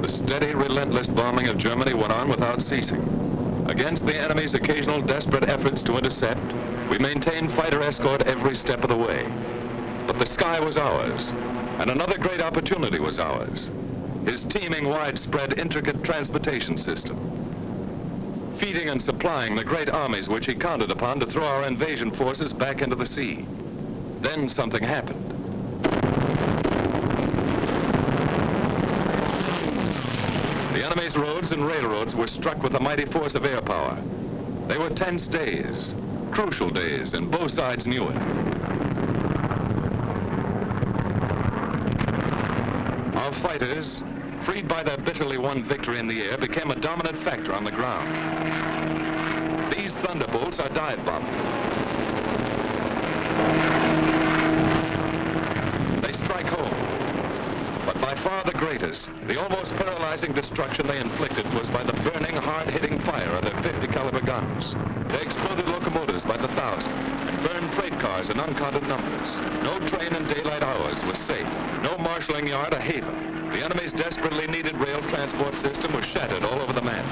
The steady, relentless bombing of Germany went on without ceasing. Against the enemy's occasional desperate efforts to intercept, we maintained fighter escort every step of the way. But the sky was ours, and another great opportunity was ours. His teeming, widespread, intricate transportation system, feeding and supplying the great armies which he counted upon to throw our invasion forces back into the sea. Then something happened. The enemy's roads and railroads were struck with a mighty force of air power. They were tense days, crucial days, and both sides knew it. Our fighters, freed by their bitterly won victory in the air, became a dominant factor on the ground. These Thunderbolts are dive bombers. They strike home. But by far the greatest, the almost paralyzing destruction they inflicted was by the burning, hard-hitting fire of their 50 caliber guns. They exploded locomotives by the thousand and burned freight cars in uncounted numbers. No train in daylight hours was safe. No marshalling yard a haven. The enemy's desperately needed rail transport system was shattered all over the map.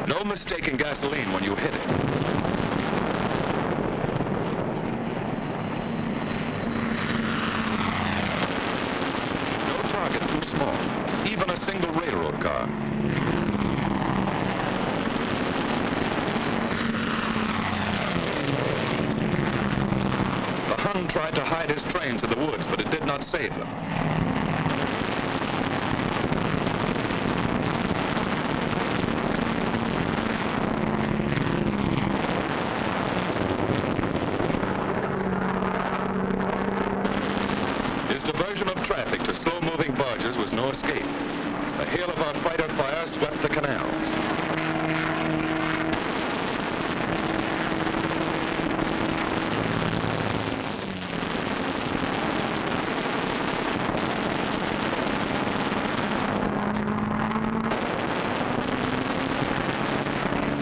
No mistaking gasoline when you hit it. No target too small, even a single railroad car. The Hun tried to hide his trains in the woods, but it did not save them. Diversion of traffic to slow-moving barges was no escape. The hail of our fighter fire swept the canals.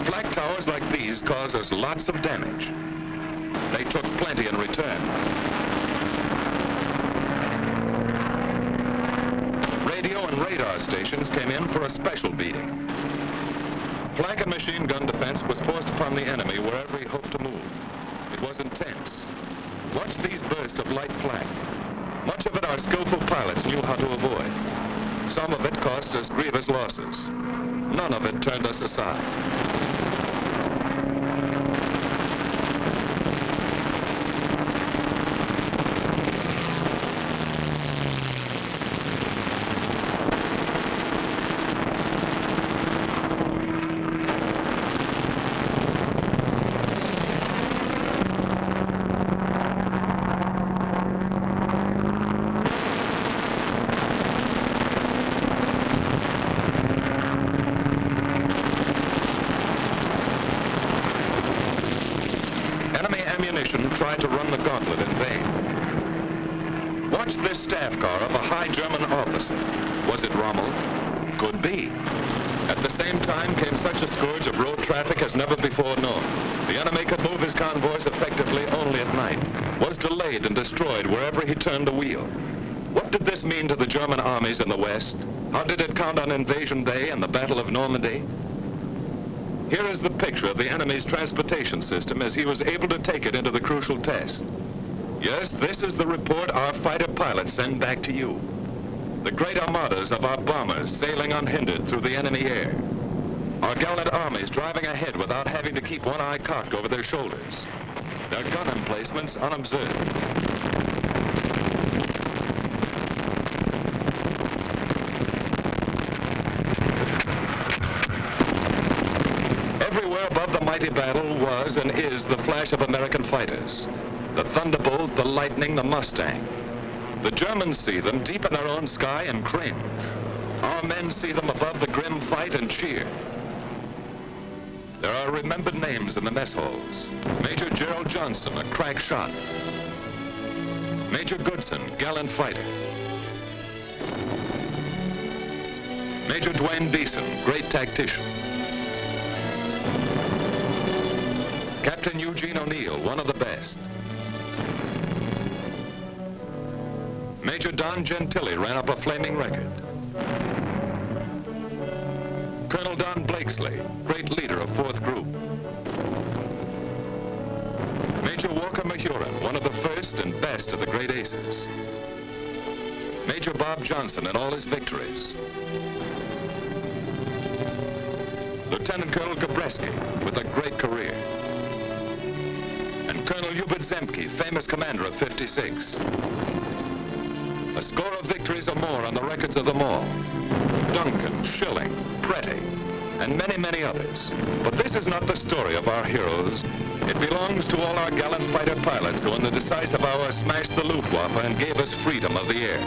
Flak towers like these caused us lots of damage. They took plenty in return. Radio and radar stations came in for a special beating. Flak and machine gun defense was forced upon the enemy wherever he hoped to move. It was intense. Watch these bursts of light flak. Much of it our skillful pilots knew how to avoid. Some of it cost us grievous losses. None of it turned us aside. Ammunition tried to run the gauntlet in vain. Watch this staff car of a high German officer. Was it Rommel? Could be. At the same time came such a scourge of road traffic as never before known. The enemy could move his convoys effectively only at night, was delayed and destroyed wherever he turned the wheel. What did this mean to the German armies in the West? How did it count on Invasion Day and the Battle of Normandy? Here is the picture of the enemy's transportation system as he was able to take it into the crucial test. Yes, this is the report our fighter pilots send back to you. The great armadas of our bombers sailing unhindered through the enemy air. Our gallant armies driving ahead without having to keep one eye cocked over their shoulders. Their gun emplacements unobserved. Everywhere above the mighty battle was and is the flash of American fighters. The Thunderbolt, the Lightning, the Mustang. The Germans see them deep in their own sky and cringe. Our men see them above the grim fight and cheer. There are remembered names in the mess halls. Major Gerald Johnston, a crack shot. Major Goodson, gallant fighter. Major Dwayne Beeson, great tactician. Captain Eugene O'Neill, one of the best. Major Don Gentili ran up a flaming record. Colonel Don Blakesley, great leader of 4th Group. Major Walker Mahurin, one of the first and best of the great aces. Major Bob Johnson and all his victories. Lieutenant Colonel Gabreski, with a great career. And Colonel Hubert Zemke, famous commander of 56. A score of victories or more on the records of them all. Duncan, Schilling, Pretty, and many, many others. But this is not the story of our heroes. It belongs to all our gallant fighter pilots who in the decisive hour smashed the Luftwaffe and gave us freedom of the air.